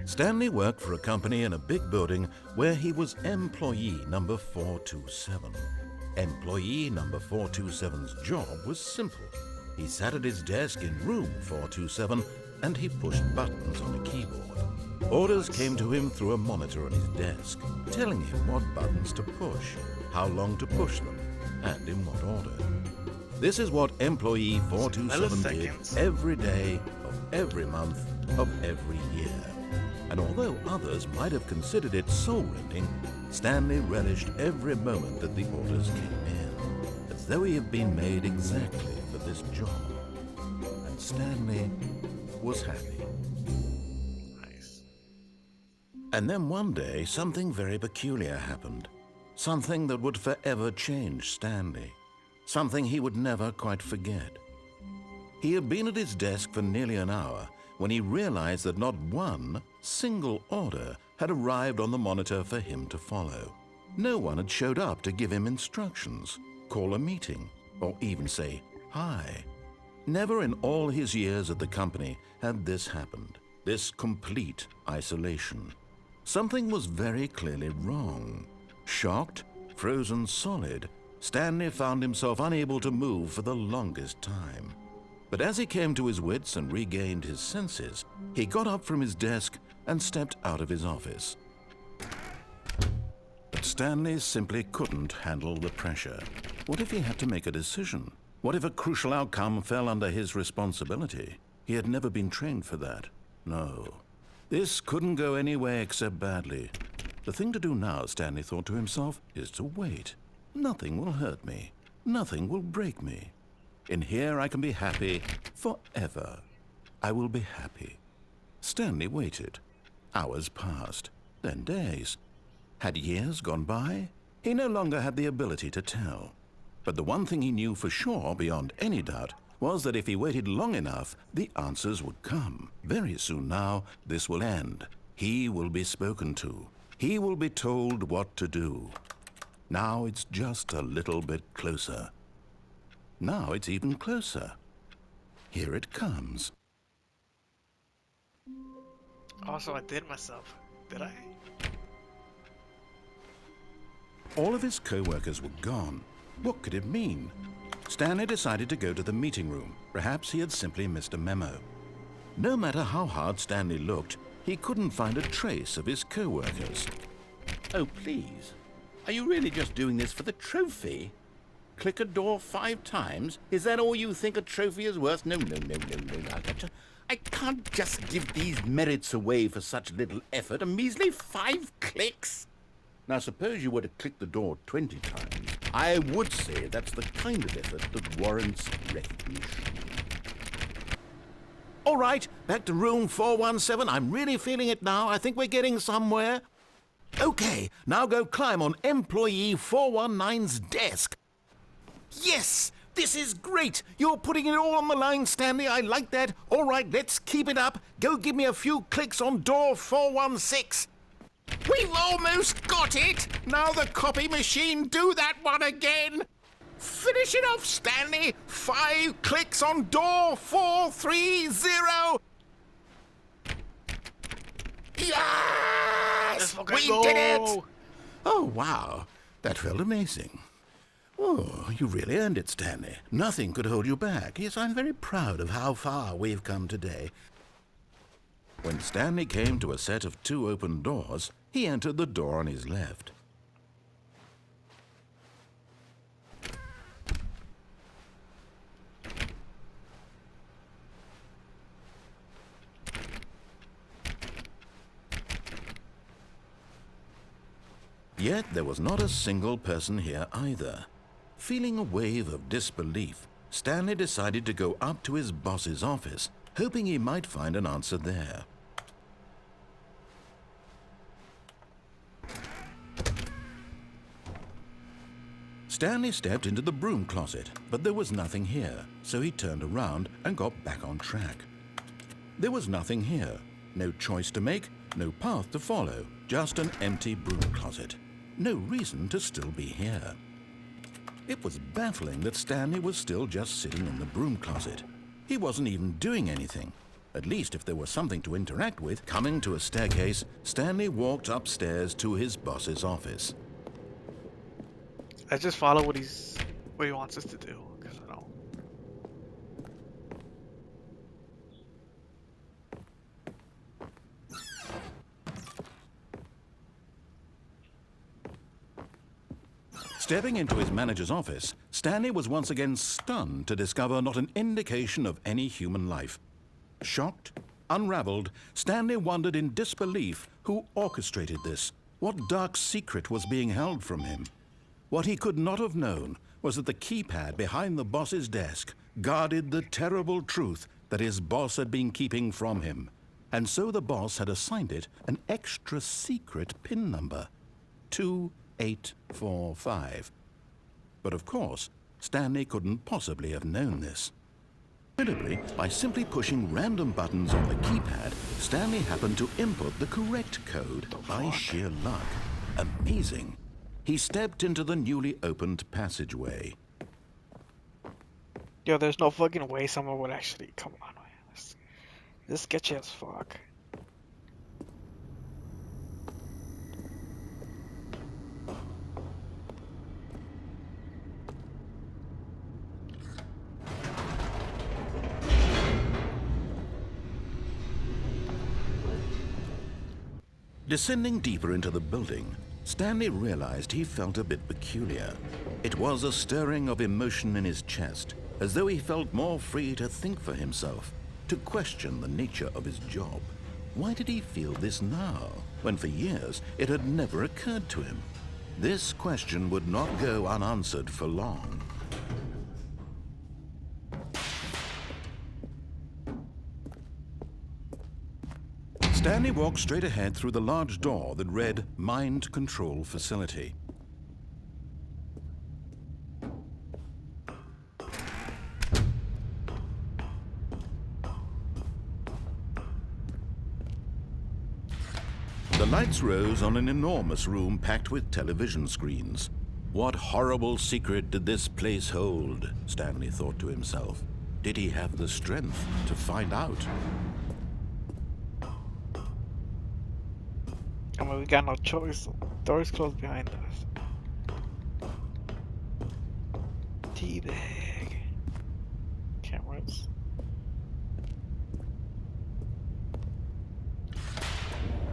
Stanley worked for a company in a big building where he was employee number 427. Employee number 427's job was simple. He sat at his desk in room 427 and he pushed buttons on a keyboard. Orders came to him through a monitor on his desk, telling him what buttons to push, how long to push them, and in what order. This is what employee 427 did every day of every month of every year. And although others might have considered it soul-rending, Stanley relished every moment that the orders came in, as though he had been made exactly for this job. And Stanley was happy. Nice. And then one day, something very peculiar happened. Something that would forever change Stanley. Something he would never quite forget. He had been at his desk for nearly an hour when he realized that not one single order had arrived on the monitor for him to follow. No one had showed up to give him instructions, call a meeting, or even say hi. Never in all his years at the company had this happened, this complete isolation. Something was very clearly wrong. Shocked, frozen solid, Stanley found himself unable to move for the longest time. But as he came to his wits and regained his senses, he got up from his desk and stepped out of his office. But Stanley simply couldn't handle the pressure. What if he had to make a decision? What if a crucial outcome fell under his responsibility? He had never been trained for that. No. This couldn't go any way except badly. The thing to do now, Stanley thought to himself, is to wait. Nothing will hurt me. Nothing will break me. In here I can be happy forever. I will be happy. Stanley waited. Hours passed, then days. Had years gone by? He no longer had the ability to tell. But the one thing he knew for sure, beyond any doubt, was that if he waited long enough, the answers would come. Very soon now, this will end. He will be spoken to. He will be told what to do. Now it's just a little bit closer. Now it's even closer. Here it comes. Also, I did myself. Did I? All of his co-workers were gone. What could it mean? Stanley decided to go to the meeting room. Perhaps he had simply missed a memo. No matter how hard Stanley looked, he couldn't find a trace of his co-workers. Oh, please. Are you really just doing this for the trophy? Click a door 5 times? Is that all you think a trophy is worth? No. I can't just give these merits away for such little effort. A measly 5 clicks? Now, suppose you were to click the door 20 times. I would say that's the kind of effort that warrants recognition. All right, back to room 417. I'm really feeling it now. I think we're getting somewhere. Okay, now go climb on employee 419's desk. Yes, this is great. You're putting it all on the line, Stanley. I like that. All right, let's keep it up. Go give me a few clicks on door 416. We've almost got it. Now the copy machine, do that one again. Finish it off, Stanley. 5 clicks on door 430. Yes! We did it! Oh, wow. That felt amazing. Oh, you really earned it, Stanley. Nothing could hold you back. Yes, I'm very proud of how far we've come today. When Stanley came to a set of 2 open doors, he entered the door on his left. Yet there was not a single person here either. Feeling a wave of disbelief, Stanley decided to go up to his boss's office, hoping he might find an answer there. Stanley stepped into the broom closet, but there was nothing here, so he turned around and got back on track. There was nothing here, no choice to make, no path to follow, just an empty broom closet. No reason to still be here. It was baffling that Stanley was still just sitting in the broom closet. He wasn't even doing anything. At least if there was something to interact with. Coming to a staircase, Stanley walked upstairs to his boss's office. I just follow what he wants us to do. 'Cause I don't. Stepping into his manager's office, Stanley was once again stunned to discover not an indication of any human life. Shocked, unraveled, Stanley wondered in disbelief who orchestrated this. What dark secret was being held from him? What he could not have known was that the keypad behind the boss's desk guarded the terrible truth that his boss had been keeping from him. And so the boss had assigned it an extra secret PIN number, 2845. But of course, Stanley couldn't possibly have known this. Incredibly, by simply pushing random buttons on the keypad, Stanley happened to input the correct code by sheer luck. Amazing. He stepped into the newly opened passageway. Yo, there's no fucking way someone would actually come on. Man. This is sketchy as fuck. Descending deeper into the building, Stanley realized he felt a bit peculiar. It was a stirring of emotion in his chest, as though he felt more free to think for himself, to question the nature of his job. Why did he feel this now, when for years it had never occurred to him? This question would not go unanswered for long. Stanley walked straight ahead through the large door that read Mind Control Facility. The lights rose on an enormous room packed with television screens. What horrible secret did this place hold? Stanley thought to himself. Did he have the strength to find out? I mean, we got no choice. Doors closed behind us. Teabag. Cameras.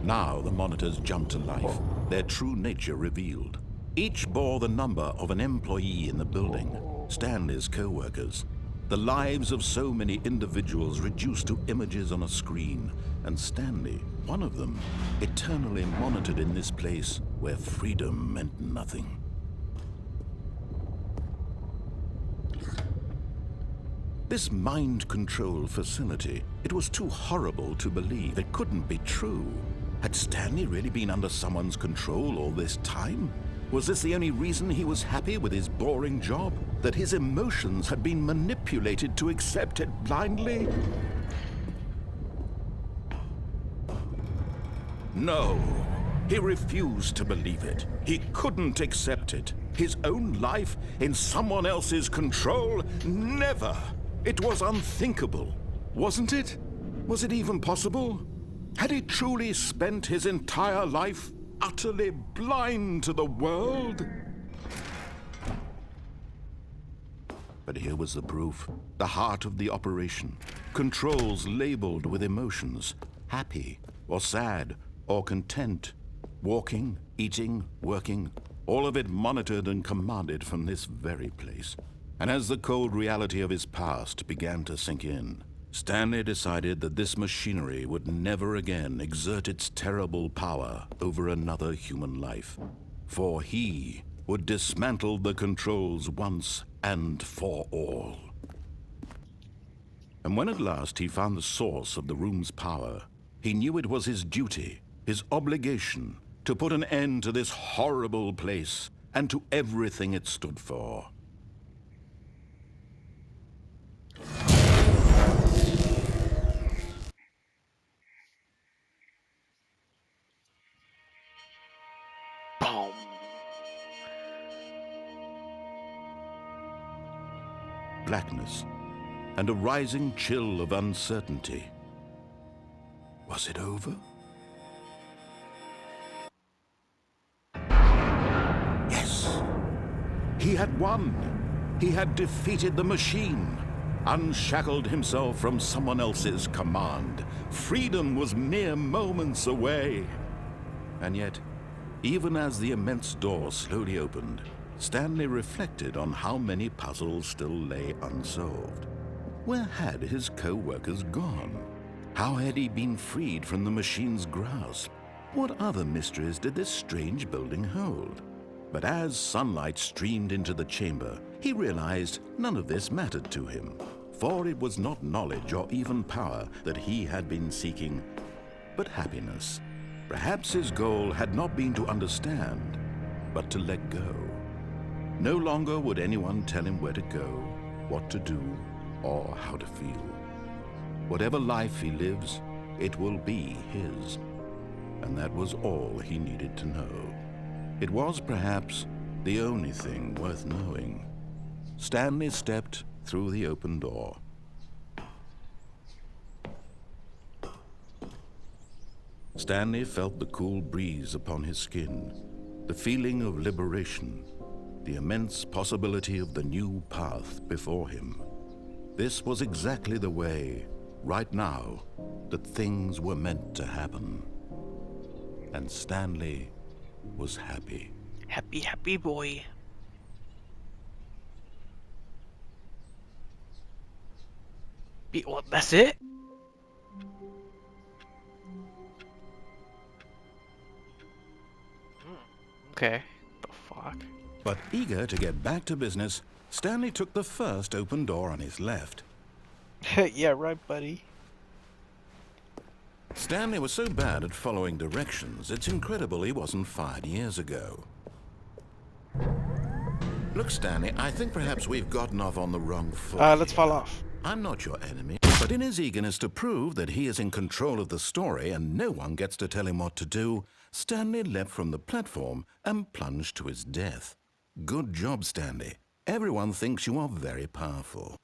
Now the monitors jumped to life, their true nature revealed. Each bore the number of an employee in the building, Stanley's co-workers. The lives of so many individuals reduced to images on a screen, and Stanley, one of them, eternally monitored in this place where freedom meant nothing. This mind control facility, it was too horrible to believe. It couldn't be true. Had Stanley really been under someone's control all this time? Was this the only reason he was happy with his boring job? That his emotions had been manipulated to accept it blindly? No, he refused to believe it. He couldn't accept it. His own life in someone else's control? Never! It was unthinkable, wasn't it? Was it even possible? Had he truly spent his entire life utterly blind to the world? But here was the proof, the heart of the operation. Controls labeled with emotions, happy or sad or content, walking, eating, working, all of it monitored and commanded from this very place. And as the cold reality of his past began to sink in, Stanley decided that this machinery would never again exert its terrible power over another human life, for he would dismantle the controls once and for all. And when at last he found the source of the room's power, he knew it was his duty, his obligation, to put an end to this horrible place and to everything it stood for. Boom. Blackness and a rising chill of uncertainty. Was it over? Yes! He had won! He had defeated the machine, unshackled himself from someone else's command. Freedom was mere moments away. And yet, even as the immense door slowly opened, Stanley reflected on how many puzzles still lay unsolved. Where had his co-workers gone? How had he been freed from the machine's grasp? What other mysteries did this strange building hold? But as sunlight streamed into the chamber, he realized none of this mattered to him, for it was not knowledge or even power that he had been seeking, but happiness. Perhaps his goal had not been to understand, but to let go. No longer would anyone tell him where to go, what to do, or how to feel. Whatever life he lives, it will be his. And that was all he needed to know. It was perhaps the only thing worth knowing. Stanley stepped through the open door. Stanley felt the cool breeze upon his skin, the feeling of liberation, the immense possibility of the new path before him. This was exactly the way, right now, that things were meant to happen. And Stanley was happy. Happy, happy boy. What, that's it? Okay. The fuck? But eager to get back to business, Stanley took the first open door on his left. Yeah, right, buddy. Stanley was so bad at following directions, it's incredible he wasn't fired years ago. Look, Stanley, I think perhaps we've gotten off on the wrong foot. Let's fall off. I'm not your enemy, but in his eagerness to prove that he is in control of the story and no one gets to tell him what to do, Stanley leapt from the platform and plunged to his death. Good job, Stanley. Everyone thinks you are very powerful.